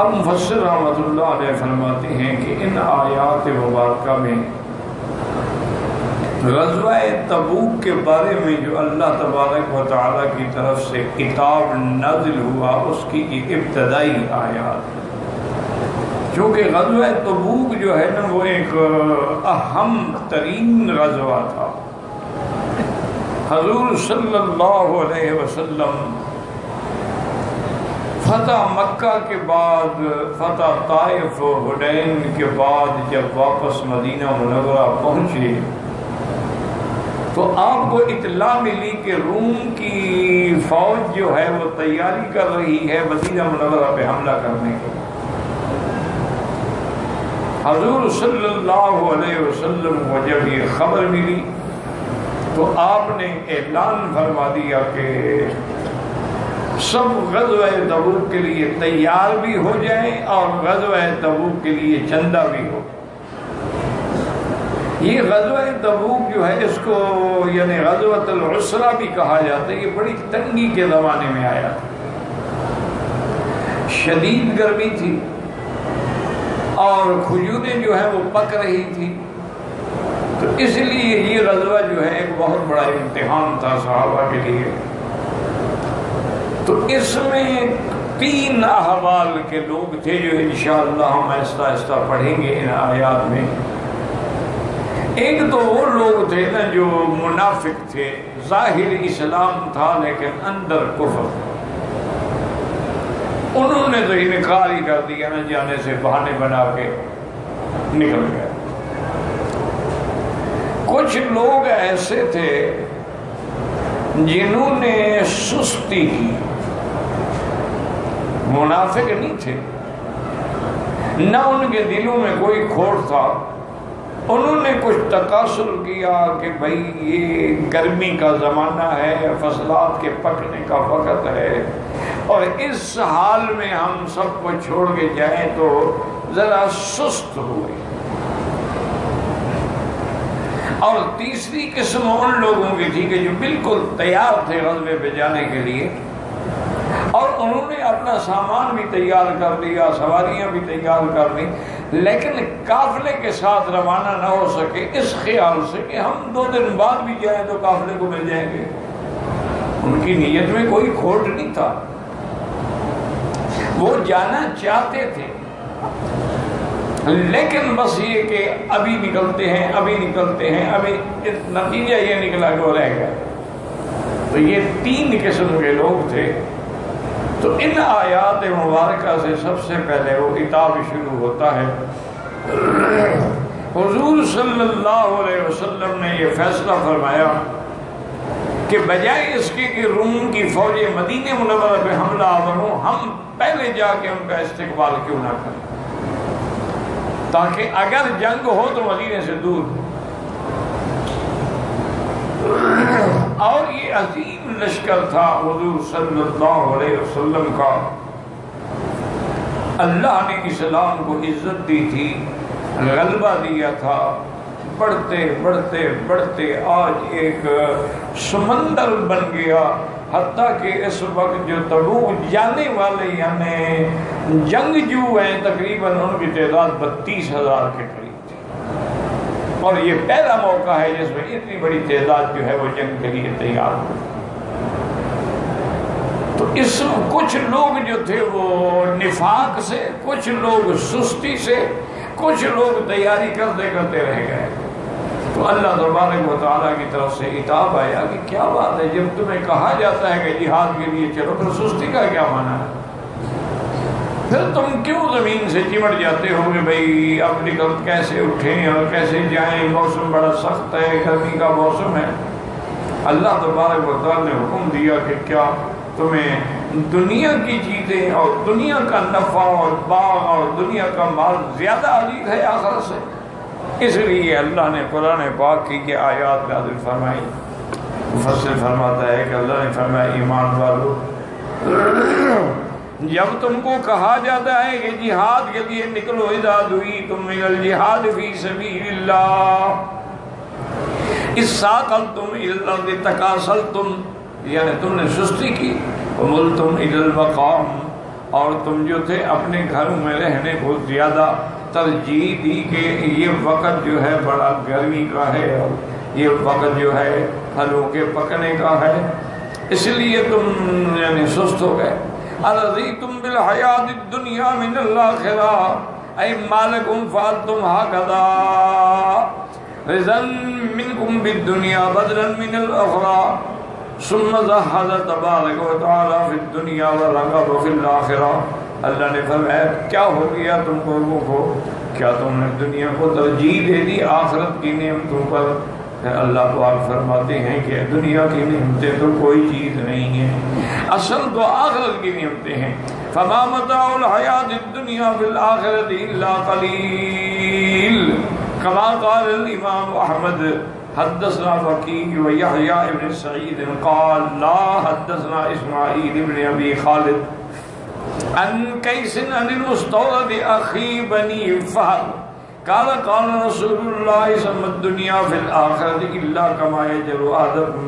اب مفسر رحمۃ اللہ علیہ فرماتے ہیں کہ ان آیات مبارکہ میں غزوہ تبوک کے بارے میں جو اللہ تبارک و تعالیٰ کی طرف سے کتاب نازل ہوا اس کی یہ ابتدائی آیات، چونکہ غزوہ تبوک جو ہے نا وہ ایک اہم ترین غزوہ تھا۔ حضور صلی اللہ علیہ وسلم فتح مکہ کے بعد، فتح طائف و حنین کے بعد جب واپس مدینہ منورہ پہنچے تو آپ کو اطلاع ملی کہ روم کی فوج جو ہے وہ تیاری کر رہی ہے مدینہ منورہ پہ حملہ کرنے کی۔ حضور صلی اللہ علیہ وسلم کو جب یہ خبر ملی تو آپ نے اعلان فرما دیا کہ سب غزوہ تبوک کے لیے تیار بھی ہو جائیں اور غزوہ تبوک کے لیے چندہ بھی ہو۔ یہ غزوہ تبوک جو ہے اس کو یعنی غزوۃ العسرہ بھی کہا جاتا ہے، یہ بڑی تنگی کے زمانے میں آیا تھا، شدید گرمی تھی اور کھجوریں جو ہے وہ پک رہی تھی، تو اس لیے یہ غزوہ جو ہے ایک بہت بڑا امتحان تھا صحابہ کے لیے۔ تو اس میں 3 احوال کے لوگ تھے جو انشاءاللہ ہم آہستہ آہستہ پڑھیں گے ان آیات میں۔ ایک تو وہ لوگ تھے نا جو منافق تھے، ظاہر اسلام تھا لیکن اندر کفر، انہوں نے تو انکار ہی کر دیا نا، جانے سے بہانے بنا کے نکل گئے۔ کچھ لوگ ایسے تھے جنہوں نے سستی کی، منافق نہیں تھے، نہ ان کے دلوں میں کوئی کھوٹ تھا، انہوں نے کچھ تکاسل کیا کہ بھئی یہ گرمی کا زمانہ ہے، فصلات کے پکنے کا وقت ہے اور اس حال میں ہم سب کو چھوڑ کے جائیں تو ذرا سست ہوئے۔ اور تیسری قسم ان لوگوں کی تھی کہ جو بالکل تیار تھے غزوے پہ جانے کے لیے اور انہوں نے اپنا سامان بھی تیار کر لیا، سواریاں بھی تیار کر لی، لیکن قافلے کے ساتھ روانہ نہ ہو سکے اس خیال سے کہ ہم 2 دن بعد بھی جائیں تو قافلے کو مل جائیں گے۔ ان کی نیت میں کوئی کھوٹ نہیں تھا، وہ جانا چاہتے تھے لیکن بس یہ کہ ابھی نکلتے ہیں ابھی نتیجہ یہ نکلا کہ وہ رہ گیا۔ تو یہ 3 قسم کے لوگ تھے۔ تو ان آیات مبارکہ سے سب سے پہلے وہ کتاب شروع ہوتا ہے۔ حضور صلی اللہ علیہ وسلم نے یہ فیصلہ فرمایا کہ بجائے اس کے کہ روم کی فوجیں مدینہ منورہ پہ حملہ آور ہوں، ہم پہلے جا کے ان کا استقبال کیوں نہ کریں تاکہ اگر جنگ ہو تو مدینے سے دور ہو۔ اور یہ عظیم لشکر تھا حضور صلی اللہ علیہ وسلم کا، اللہ نے اسلام کو عزت دی تھی، غلبہ دیا تھا، بڑھتے بڑھتے بڑھتے آج ایک سمندر بن گیا، حتیٰ کہ اس وقت جو تبوک جانے والے یعنی جنگجو ہیں تقریباً ان کی تعداد 32,000 کے قریب تھی، اور یہ پہلا موقع ہے جس میں اتنی بڑی تعداد جو ہے وہ جنگ کے لیے تیار ہو۔ تو اس کچھ لوگ جو تھے وہ نفاق سے، کچھ لوگ سستی سے، کچھ لوگ تیاری کرتے کرتے رہ گئے۔ تو اللہ تبارک و تعالیٰ کی طرف سے عتاب آیا کہ کیا بات ہے، جب تمہیں کہا جاتا ہے کہ جہاد کے لیے چلو پھر سستی کا کیا معنی ہے؟ پھر تم کیوں زمین سے چمٹ جاتے ہو کہ بھئی اب نکل کیسے اٹھیں اور کیسے جائیں، موسم بڑا سخت ہے، گرمی کا موسم ہے۔ اللہ تبارک و تعالیٰ نے حکم دیا کہ کیا تمہیں دنیا کی چیزیں اور دنیا کا نفع اور باغ اور دنیا کا مال زیادہ عزیز ہے آخرت سے؟ اس لیے اللہ نے قرآن پاک کی یہ آیات نازل فرمائی۔ مفسر فرماتا ہے کہ اللہ نے فرمایا ایمان والو، جب تم کو کہا جاتا ہے کہ جہاد کے لیے نکلو، اذا دعیتم الی الجہاد فی سبیل اللہ اثاقلتم الی الارض تکاسلتم، یعنی تم نے سستی کی، وملتم الی المقام، اور تم جو تھے اپنے گھروں میں رہنے کو زیادہ ترجیح دی کہ یہ وقت جو ہے بڑا گرمی کا ہے اور یہ وقت جو ہے پھلوں کے پکنے کا ہے، اس لیے تم یعنی سست ہو گئے۔ ارضیتم بالحیات الدنیا من الآخرہ ای مالکم فعلتم ہکذا رضا منکم بالدنیا بدلا من الاخرى ثم زہد تبارک و تعالی فی الدنیا ورغب فی الآخرہ۔ اللہ نے فرمایا کیا ہو گیا تم لوگوں کو، کیا تم نے دنیا کو ترجیح دے دی آخرت کی نعمتوں پر؟ اللہ پاک فرماتے ہیں کہ دنیا کی نعمتیں تو کوئی چیز نہیں ہیں، اصل تو آخرت کی نعمتیں ہیں۔ فما متاع الحیات الدنیا فی الآخرۃ الا قلیل کما قال الامام احمد حدثنا وكيع ويحيى بن سعيد قال لا حدثنا اسماعيل بن ابي خالد عن قيس عن المستورد اخي بني فهد قال قال رسول الله صلى الله عليه وسلم الدنيا في الآخرة إلا كما يجر أحدكم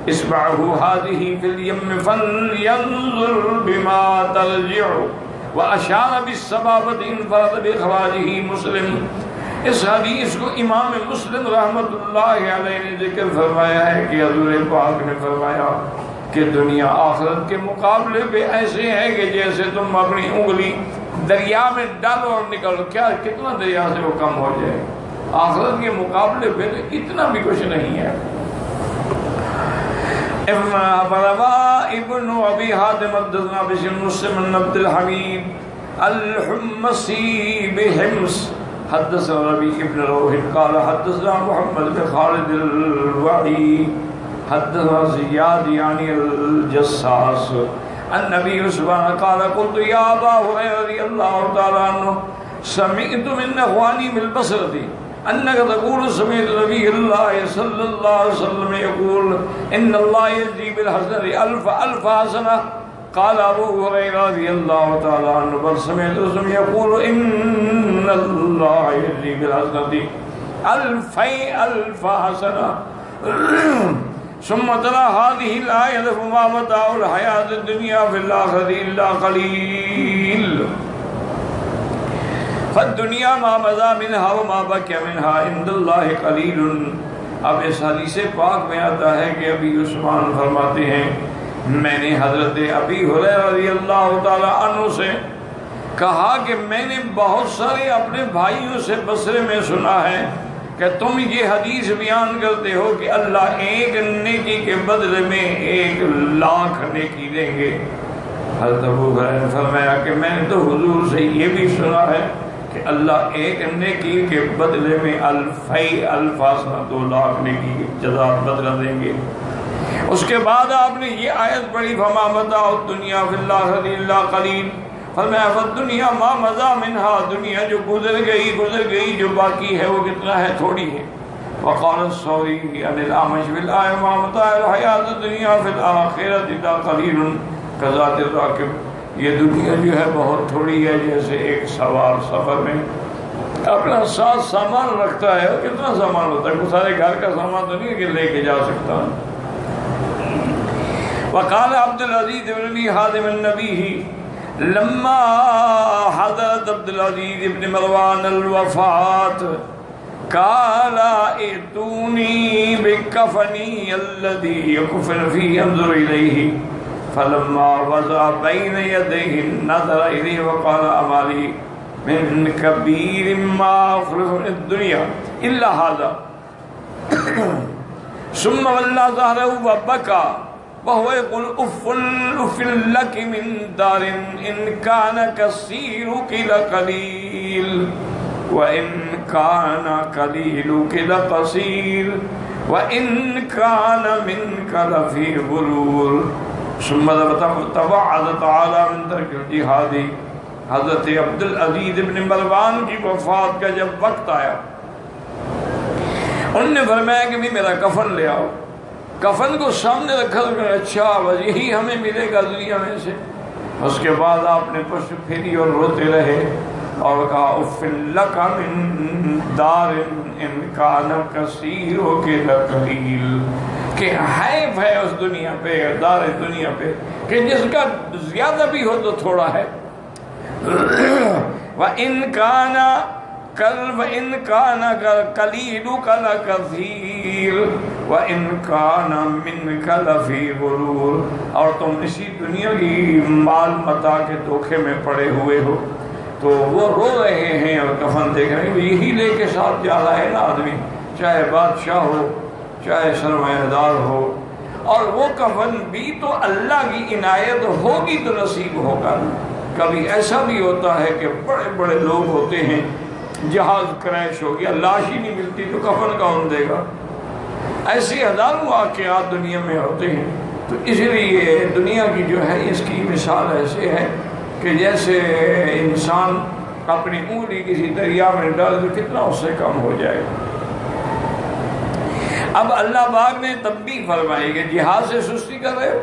إصبعه هذه في اليم فلينظر بما ترجع وأشار بالسبابة انفرد بإخراجه مسلم۔ اس حدیث کو امام مسلم رحمۃ اللہ علیہ نے ذکر فرمایا ہے کہ حضور پاک نے فرمایا کہ دنیا آخرت کے مقابلے پہ ایسے ہے کہ جیسے تم اپنی انگلی دریا میں ڈالو اور نکلو، کیا کتنا دریا سے وہ کم ہو جائے، آخرت کے مقابلے پہ تو اتنا بھی کچھ نہیں ہے۔ ابن ابی حاتم حدثنا بشر مسلم بن عبد الحمید الحمصی بحمص حدثنا ربيع بن روح قال حدثنا محمد بن خالد الوعي حدثنا زياد يعني الجساس النبي سبحانه قال قلت يا أبا هريرة رضي الله تعالى عنه سمعت من إخواني بالبصرة أنك تقول سمعت نبي الله صلى الله عليه وسلم يقول إن الله يجزي بالحسنة ألف حسنة قال ابو هريرة رضي الله تعالى عنه بل سمعت رسول يقول ان الله يجزي بالحسنة ألف حسنة ثم تلا هذه الآية فما متاع الحياة الدنيا في الآخرة إلا قليل فالدنيا ما مضى منها وما بقي منها عند الله قليل۔ اب اس حدیث پاک میں آتا ہے کہ ابی عثمان فرماتے ہیں میں نے حضرت ابی ہریرہ رضی اللہ تعالی عنہ سے کہا کہ میں نے بہت سارے اپنے بھائیوں سے بصرے میں سنا ہے کہ تم یہ حدیث بیان کرتے ہو کہ اللہ ایک نیکی کے بدلے میں 1,00,000 نیکی دیں گے۔ حضرت ابو ہریرہ نے فرمایا کہ میں نے تو حضور سے یہ بھی سنا ہے کہ اللہ ایک نیکی کے بدلے میں 2,00,000 نیکی کی جزا بدلہ دیں گے۔ اس کے بعد آپ نے یہ آیت پڑھی فما متاع الدنیا فی الآخرۃ الا قلیل، فرمایا فالدنیا ما مضى منها، دنیا جو گزر گئی جو باقی ہے وہ کتنا ہے، تھوڑی ہے۔ وقال الثوری عن الأعمش بالآية ما متاع الحیاۃ الدنیا فی الآخرۃ الا قلیل کذات الراکب، یہ دنیا جو ہے بہت تھوڑی ہے جیسے ایک سوار سفر میں اپنا ساتھ سامان رکھتا ہے، کتنا سامان ہوتا ہے، سارے گھر کا سامان تو نہیں کہ لے کے جا سکتا۔ وقال عبد العزيز بن ابي حازم النبي لما حضرت عبد العزيز بن مروان الوفاة قال ائتوني بكفني الذي يكفن فيه انظر اليه فلما وضع بين يديه نظر اليه وقال اما لي من كبير ما اخلف من الدنيا الا هذا ثم ولى ظهره وبكى وهو يقول اف لك من دار ان كان كثيرك لقليل وان كان قليلك لقصير وان كان منك لفي غرور ثم تبعد تعالى من ترك الجهاد۔ حضرت عبد العزیز ابن مروان کی وفات کا جب وقت آیا انہوں نے فرمایا کہ بھی میرا کفن لے آؤ، کفن کو سامنے رکھا تو کہ اچھا بس یہی ہمیں ملے گا دنیا میں سے۔ اس کے بعد آپ نے پشت پھیری اور روتے رہے اور کہا اف لک من دار ان کان کثیرک لقلیل، کہ حیف ہے اس دنیا پہ، دار دنیا پہ کہ جس کا زیادہ بھی ہو تو تھوڑا ہے وَإِنْ كَانَ قَلِيلُكَ لَكَثِيرٌ وَإِنْ كَانَ مِنْكَ لَفِي غُرُورٍ، اور تم اسی دنیا کی مال متاع کے دھوکے میں پڑے ہوئے ہو۔ تو وہ رو رہے ہیں اور کفن دیکھ رہے ہیں، یہی لے کے ساتھ جا رہا ہے نا آدمی، چاہے بادشاہ ہو چاہے سرمایہ دار ہو، اور وہ کفن بھی تو اللہ کی عنایت ہوگی تو نصیب ہوگا۔ کبھی ایسا بھی ہوتا ہے کہ بڑے بڑے لوگ ہوتے ہیں، جہاز کریش ہو گیا، لاش ہی نہیں ملتی تو کفن کون دے گا؟ ایسے ہزاروں واقعات دنیا میں ہوتے ہیں۔ تو اس لیے دنیا کی جو ہے اس کی مثال ایسے ہے کہ جیسے انسان اپنی انگلی کسی دریا میں ڈال تو کتنا اس سے کم ہو جائے گا۔ اب اللہ پاک نے تنبیہ فرمائی کہ جہاد سے سستی کر رہے ہو،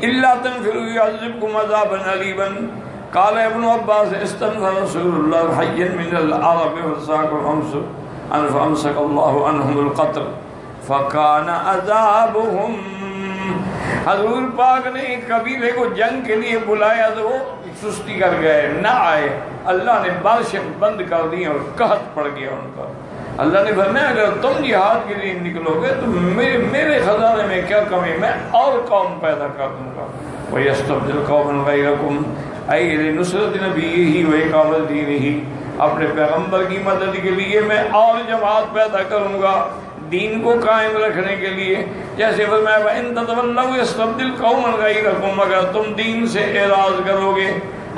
الا تنفروا يعذبكم عذابا اليما قال ابن عباس استنفر رسول الله حيا من العرب فامسك الله عنهم القتل فكان عذابهم۔ حضور پاک نے ایک قبیلے کو جنگ کے لیے بلایا تو وہ سستی کر گئے، نہ آئے، اللہ نے بارشیں بند کر دی اور قحط پڑ گیا ان کا۔ اللہ نے فرمایا اگر تم جہاد کے لیے نکلو گے تو میرے خزانے میں کیا کمی، میں اور قوم پیدا کر دوں گا۔ وَيَسْتَبْدِلْ قَوْمًا غَيْرَكُمْ أَيْ لِنُصْرَةِ نَبِيِّهِ وَإِقَامَةِ دِينِهِ، اپنے پیغمبر کی مدد کے لیے میں اور جماعت پیدا کروں گا دین کو قائم رکھنے کے لیے۔ جیسے فرمایا وَإِن تَتَوَلَّوْا يَسْتَبْدِلْ قَوْمًا غَيْرَكُمْ، اگر تم دین سے اعراض کرو گے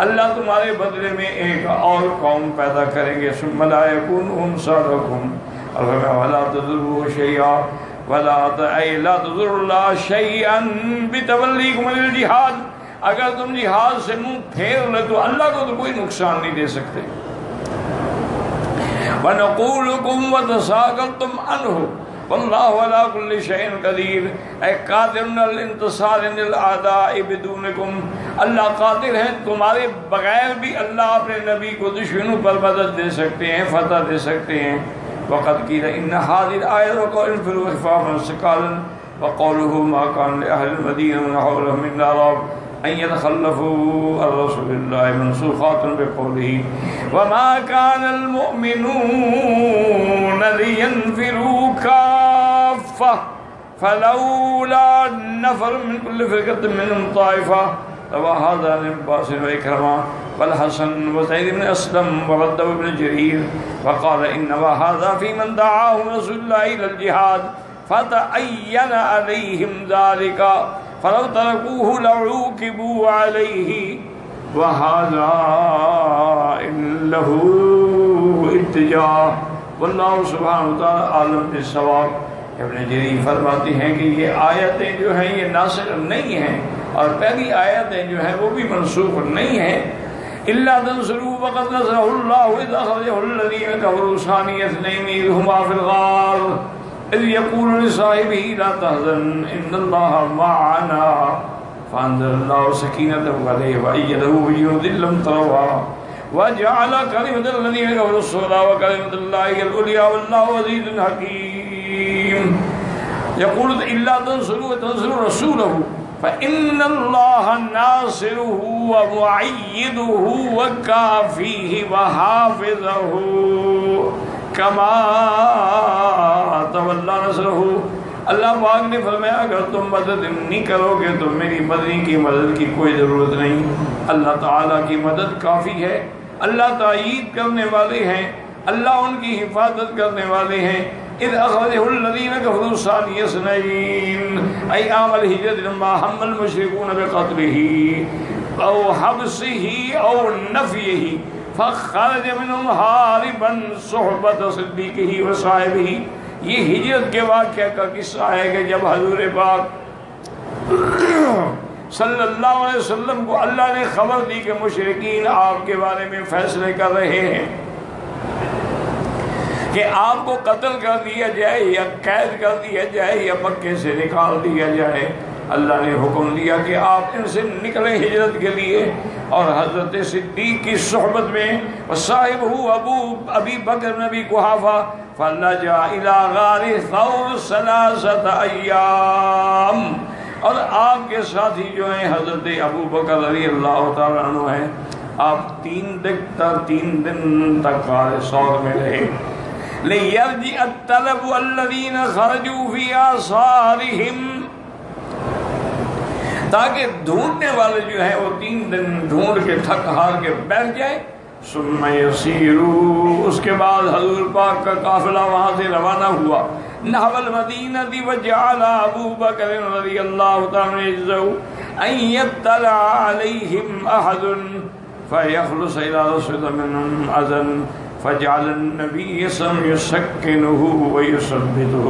اللہ تمہارے بدلے میں ایک اور قوم پیدا کریں گے۔ ثُمَّ لَا يَكُونُوا أَمْثَالَكُمْ، اور فرمایا وَلَا تَضُرُّوهُ شَيْئًا وَلَا تَضُرُّوا اللَّهَ شَيْئًا بِتَوَلِّيكُمْ عَنِ الْجِهَادِ، اگر تم جہاد سے منہ پھیر لے تو اللہ کو تو کوئی نقصان نہیں دے سکتے۔ وَنَقُولُكُمْ وَتَسَاقَلْتُمْ عَنْهُ وَاللَّهُ عَلَى كُلِّ شَيْءٍ قَدِيرٌ اے قادر الانتصار للأعداء بدونکم، اللہ قادر ہے تمہارے بغیر بھی اللہ اپنے نبی کو دشمنوں پر مدد دے سکتے ہیں، فتح دے سکتے ہیں۔ وَقَدْ قِيلَ إِنَّ هَذِهِ الْآيَةَ وَانْفِرُوا خِفَافًا وَثِقَالًا وَقَوْلُهُ مَا كَانَ لِأَهْلِ الْمَدِينَةِ وَمَنْ حَوْلَهُم مِّنَ الْأَعْرَابِ أَن يَتَخَلَّفُوا عَن رَّسُولِ اللَّهِ مَنْسُوخَاتٌ بِقَوْلِهِ وَمَا كَانَ الْمُؤْمِنُونَ لِيَنْفِرُوا كَافَّةً فَلَوْلَا نَفَرٌ مِّن كُلِّ فِرْقَةٍ مِّنْهُمْ طَائِفَةٌ روى هذا عن عباس وإكرمة والحسن وزيد بن أسلم وغده بن جرير وقال إنما هذا في من دعاهم رسول الله إلى الجهاد فتعين عليهم ذلك فلو تركوه لعوقبوا عليه وهذا له اتجاه والله سبحانه وتعالى عالم بالصواب۔ ابن جریر فرماتے ہیں کہ یہ آیتیں جو ہیں یہ ناسخ نہیں ہیں اور پہلی آیتیں جو ہیں وہ بھی منسوخ نہیں ہیں۔ الا تنصروا فقد نصره الله اذ اخرجه الذين كفروا ثاني اثنين اذ هما في الغار اذ يقول لصاحبه لا تحزن ان الله معنا فانزل الله سكينته عليه وايده بجنود لم تروها وجعل كلمة الذين كفروا السفلى وكلمة الله هي العليا والله عزيز حكيم۔ يقول إلا تنصروا تنصروا رسوله فإن الله ناصره ومؤيده وكافيه وحافظه كما تولى نصره۔ اللہ پاک نے فرمایا اگر تم مدد نہیں کرو گے تو میری مدد کی کوئی ضرورت نہیں، اللہ تعالیٰ کی مدد کافی ہے، اللہ تائید کرنے والے ہیں، اللہ ان کی حفاظت کرنے والے ہیں۔ اذ اخرجه الذين كفروا ثاني اثنين اي عام الهجرة لما هم المشركون بقتله او حبسه او نفيه فخرج منهم هاربا صحبة صديقه وصاحبه۔ یہ ہجرت کے واقعہ کا قصہ ہے کہ جب حضور پاک صلی اللہ علیہ وسلم کو اللہ نے خبر دی کہ مشرکین آپ کے بارے میں فیصلے کر رہے ہیں کہ آپ کو قتل کر دیا جائے یا قید کر دیا جائے یا مکے سے نکال دیا جائے، اللہ نے حکم دیا کہ آپ ان سے نکلیں ہجرت کے لیے، اور حضرت صدیق کی صحبت میں صاحب ہو ابی بکر نبی قحافہ فلجا الی غار ثور 3 ایام، اور آپ کے ساتھی جو ہیں حضرت ابو بکر رضی اللہ تعالیٰ عنہ ہیں آپ 3 دن تک غار ثور میں رہے. لِيَرْجِعَ الطَّلَبُ الَّذِينَ خَرَجُوا فِي آثَارِهِمْ، تاکہ ڈھونڈنے والے جو ہیں وہ 3 دن ڈھونڈ کے تھک ہار کے بیٹھ جائیں. ثم يسيروا، اس کے بعد حضور پاک کا قافلہ وہاں سے روانہ ہوا نحو المدینہ. وجعل ابو بکر رضی اللہ تعالی عنہ ان يطلع عليهم احد فيخلص الى رسول منهم اذن فجعل النبي صلی اللہ علیہ وسلم يسكنه ويثبته.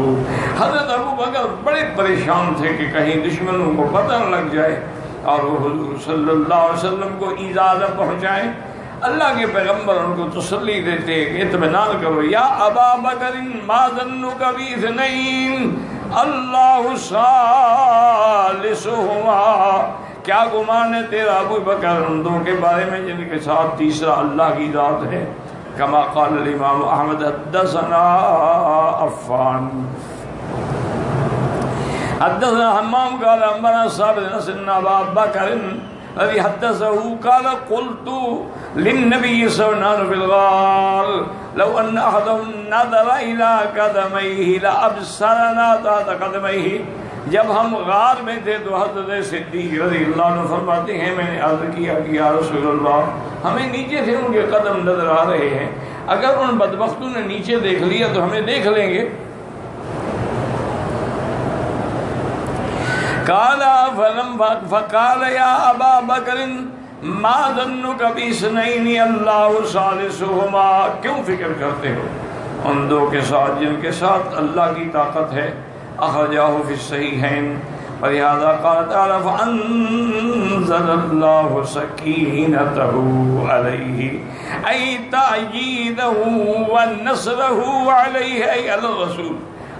حضرت ابو بکر بڑے پریشان تھے کہ کہیں دشمنوں کو پتہ نہ لگ جائے اور وہ حضور صلی اللہ علیہ وسلم کو ایذا نہ پہنچائیں. اللہ کے پیغمبر ان کو تسلی دیتے کہ اطمینان کرو. یا ابا بکر ما ظنک باثنین اللہ ثالثہما، کیا گمان ہے تیرا ابو بکر ان دو کے بارے میں جن کے ساتھ تیسرا اللہ کی ذات ہے. کما قال الامام احمد حدثنا عفان حدثنا حمام قال انبانا ثابت ان ابا بکر الذي حدثه قال قلت للنبي صلى الله عليه وسلم في الغار لو ان احدهم نظر الى قدميه لابصرنا تحت قدميه. جب ہم غار میں تھے تو حضرت صدیق رضی اللہ عنہ فرماتے ہیں میں نے عرض کیا کہ یا رسول اللہ ہمیں نیچے سے ان کے قدم نظر آ رہے ہیں، اگر ان بدبختوں نے نیچے دیکھ لیا تو ہمیں دیکھ لیں گے. فقال یا ابا بکر ما ظنک باثنین اللہ ثالثہما، کیوں فکر کرتے ہو ان دو کے ساتھ جن کے ساتھ اللہ کی طاقت ہے. اخرجہ فی الصحیحین. ولہذا قال تعالی فانزل اللہ سکینتہ علیہ ای تأییدہ ونصرہ علیہ ای علی الرسول.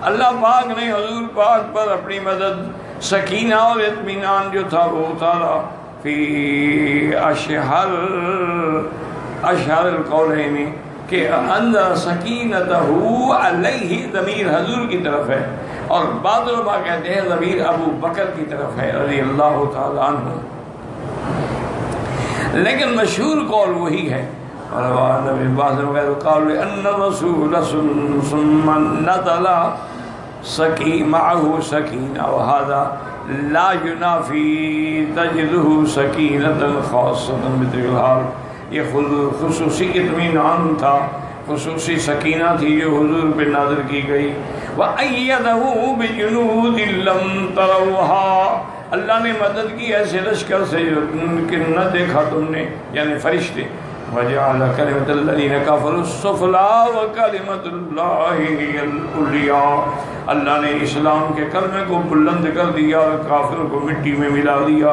اللہ پاک نے حضور پاک پر اپنی مدد، سکینہ اور اطمینان جو تھا وہ اتارا فی اشہر القولین کہ اندر سکینتہ علیہ ضمیر حضور کی طرف ہے اور بعض علماء کہتے ہیں ضمیر ابو بکر کی طرف ہے رضی اللہ تعالی عنہ، لیکن مشہور قول وہی ہے. قال ان الرسول ثم نزل معه سکینہ وهذا لا ينافي تجده سکینة خاصة بتلك الحال. یہ خصوصی اطمینان تھا، خصوصی سکینہ تھی جو حضور پہ نازل کی گئی. وَأَيَّدَهُ بِجُنُودٍ لَمْ تَرَوْهَا، اللہ نے مدد کی ایسے لشکر سے کہ نہ دیکھا تم نے، یعنی فرشتے. وَجَعَلَ كَلِمَةَ الَّذِينَ كَفَرُوا السُّفْلَىٰ وَكَلِمَةُ اللَّهِ هِيَ الْعُلْيَا، اللہ نے اسلام کے کلمے کو بلند کر دیا اور کافروں کو مٹی میں ملا دیا.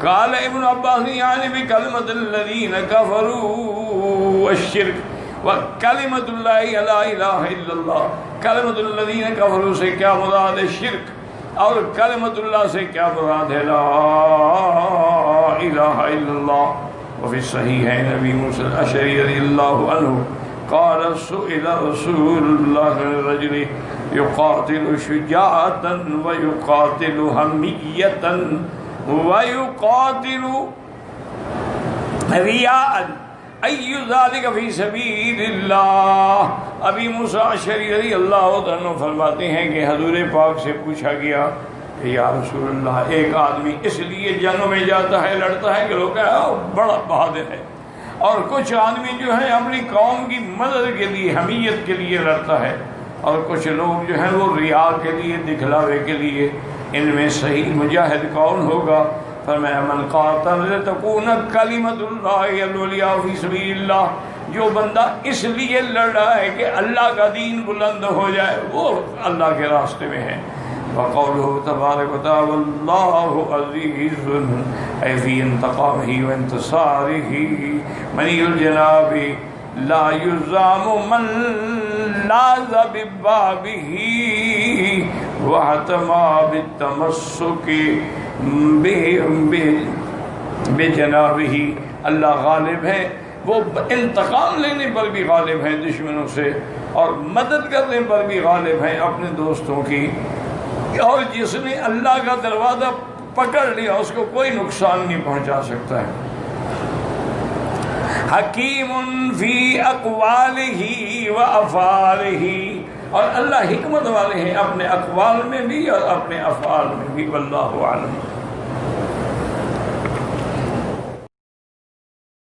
قال ابن عباس یعنی بکلمۃ الذین کفروا الشرک وکلمۃ اللہ لا الہ الا اللہ. کلمۃ الذین کفروا سے کیا مراد ہے شرک، اور کلمۃ اللہ سے کیا مراد ہے لا الہ الا اللہ. وفي الصحيحين ابي موسى الاشعري رضي الله عنه قال سئل رسول الله عن الرجل يقاتل شجاعة ويقاتل همية ويقاتل رياء أي ذلك في سبيل الله. ابی موسیٰ اشعری رضی اللہ عنہ فرماتے ہیں کہ حضور پاک سے پوچھا گیا کہ یا رسول اللہ ایک آدمی اس لیے جنگوں میں جاتا ہے لڑتا ہے کہ لوگ کہتے بڑا بہادر ہے، اور کچھ آدمی جو ہے اپنی قوم کی مدد کے لیے حمیت کے لیے لڑتا ہے، اور کچھ لوگ جو ہیں وہ ریا کے لیے دکھلاوے کے لیے. ان میں صحیح مجاہد کون ہوگا؟ فرمایا من قاتل تکون کلمۃ اللہ العلیٰ فی سبیل اللہ، جو بندہ اس لیے لڑ رہا ہے کہ اللہ کا دین بلند ہو جائے وہ اللہ کے راستے میں ہے. وقوله تبارک وتعالی واللہ عزیز ای فی انتقامہ وانتصارہ منی الجناب لا یزام من لاذ ببابہ واحتما بالتمسک بجنابہ. اللہ غالب ہے، وہ انتقام لینے پر بھی غالب ہیں دشمنوں سے، اور مدد کرنے پر بھی غالب ہیں اپنے دوستوں کی. اور جس نے اللہ کا دروازہ پکڑ لیا اس کو کوئی نقصان نہیں پہنچا سکتا ہے. حکیم فی اقوالہ و افعالہ، اور اللہ حکمت والے ہیں اپنے اقوال میں بھی اور اپنے افعال میں بھی۔ واللہ اعلم۔